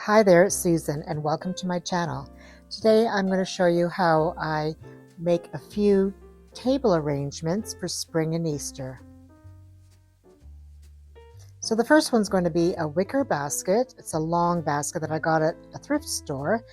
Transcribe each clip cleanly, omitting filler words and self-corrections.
Hi there, it's Susan, and welcome to my channel. Today I'm going to show you how I make a few table arrangements for spring and Easter. So the first one's going to be a wicker basket. It's a long basket that I got at a thrift store.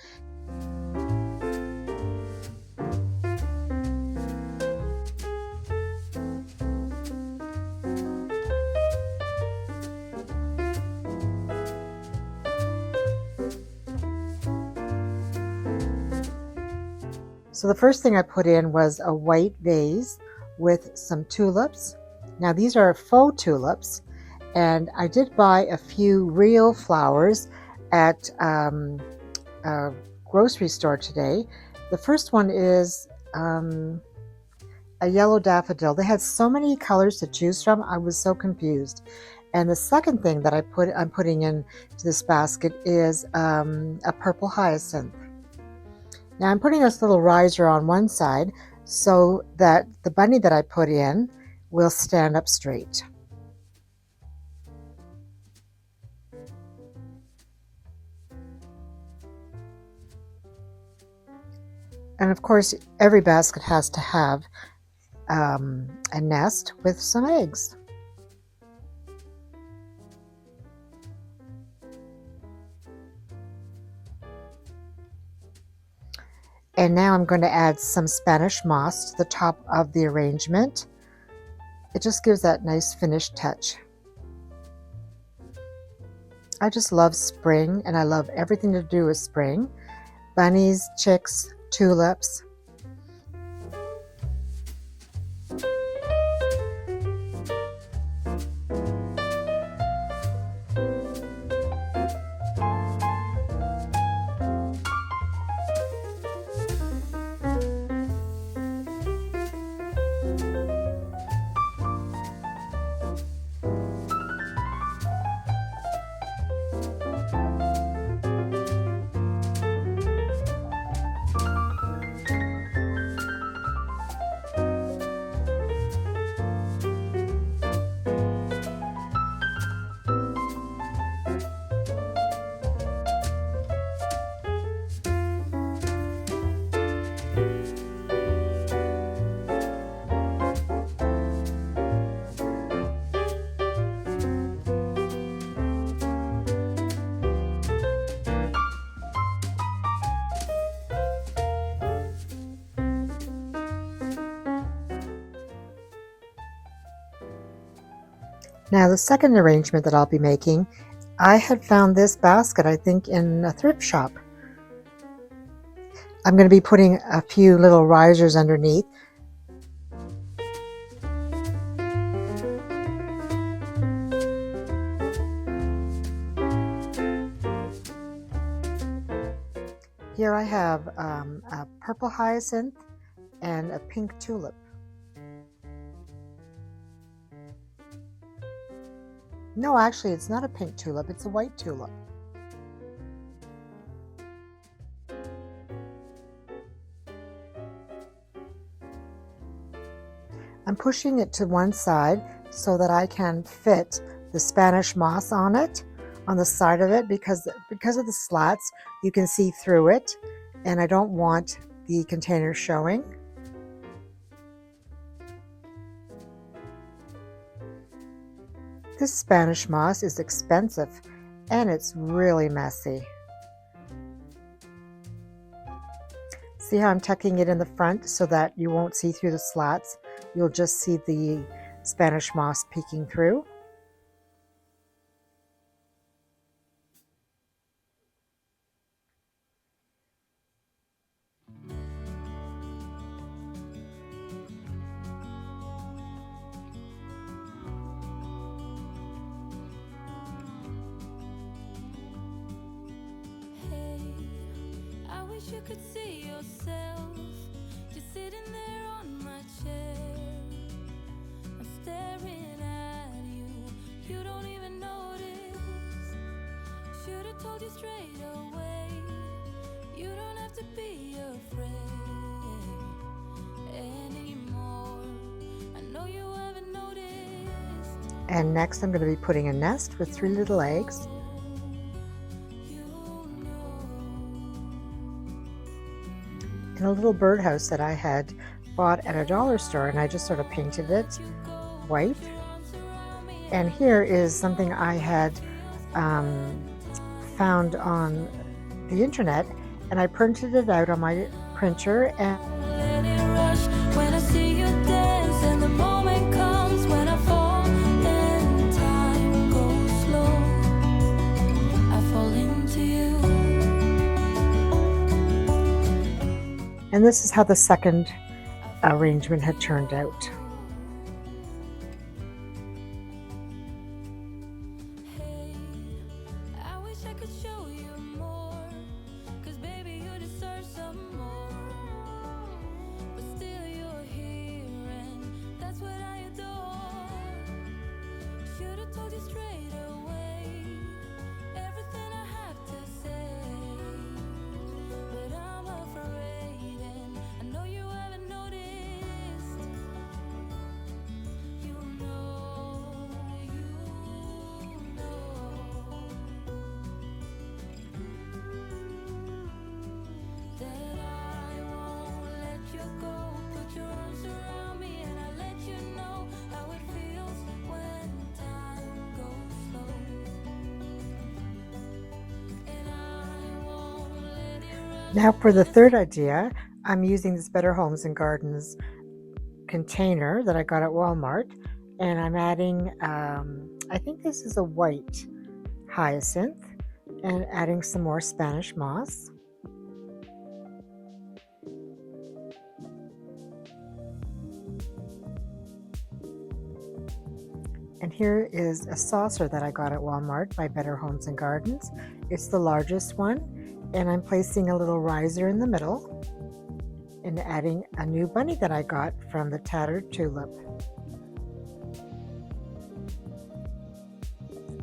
So the first thing I put in was a white vase with some tulips. Now these are faux tulips, and I did buy a few real flowers at a grocery store today. The first one is a yellow daffodil. They had so many colors to choose from, I was so confused. And the second thing that I'm putting into this basket is a purple hyacinth. Now I'm putting this little riser on one side so that the bunny that I put in will stand up straight. And of course, every basket has to have a nest with some eggs. And now I'm going to add some Spanish moss to the top of the arrangement. It just gives that nice finished touch. I just love spring, and I love everything to do with spring. Bunnies, chicks, tulips. Now the second arrangement that I'll be making, I had found this basket, I think, in a thrift shop. I'm going to be putting a few little risers underneath. Here I have a purple hyacinth and a pink tulip. No, actually, it's not a pink tulip, it's a white tulip. I'm pushing it to one side so that I can fit the Spanish moss on it, on the side of it, because of the slats, you can see through it, and I don't want the container showing. This Spanish moss is expensive, and it's really messy. See how I'm tucking it in the front so that you won't see through the slats? You'll just see the Spanish moss peeking through. You could see yourself just sitting there on my chair. I'm staring at you, you don't even notice. Should have told you straight away, you don't have to be afraid anymore. I know you haven't noticed. And next I'm going to be putting a nest with 3 little eggs. You a little birdhouse that I had bought at a dollar store, and I just sort of painted it white. And here is something I had found on the internet, and I printed it out on my printer. And Let it rush when I see you dance, and the moment comes when I fall and time goes slow. I fall into you. and this is how the second arrangement had turned out. Hey, I wish I could show you more, 'cause baby you deserve some more. But still you're here, and that's what I adore. Should've told you straight away everything I have to say, but I'm afraid, and I know you haven't noticed. You know that I won't let you go. Put your arms around me and I let you know how it feels when time goes slow. And I won't let it rush. Now for the third idea, I'm using this Better Homes and Gardens container that I got at Walmart, and I'm adding, I think this is a white hyacinth, and adding some more Spanish moss. And here is a saucer that I got at Walmart by Better Homes and Gardens. It's the largest one, and I'm placing a little riser in the middle and adding a new bunny that I got from the Tattered Tulip.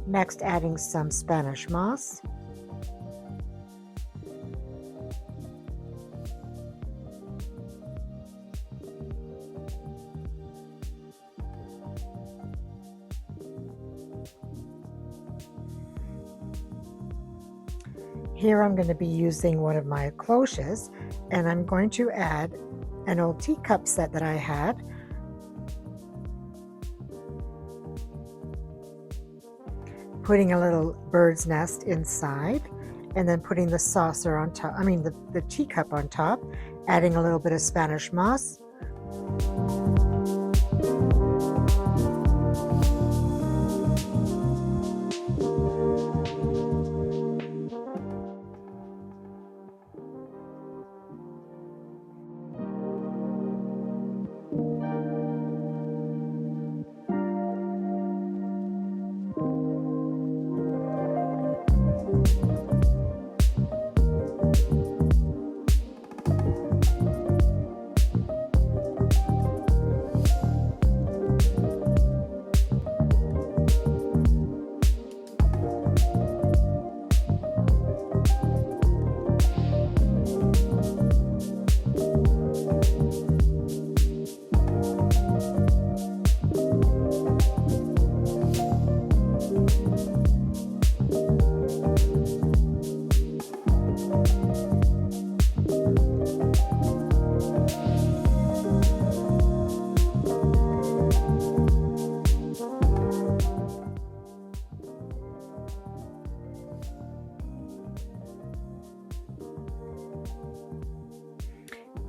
Next, adding some Spanish moss. Here I'm going to be using one of my cloches, and I'm going to add an old teacup set that I had. Putting a little bird's nest inside, and then putting the saucer on top, the teacup on top, adding a little bit of Spanish moss.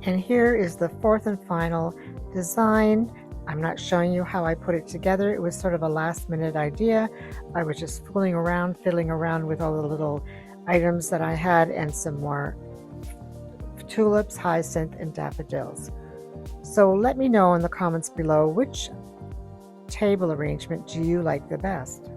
And here is the fourth and final design. I'm not showing you how I put it together. It was sort of a last minute idea. I was just fiddling around with all the little items that I had, and some more tulips, hyacinth, and daffodils. So let me know in the comments below, which table arrangement do you like the best?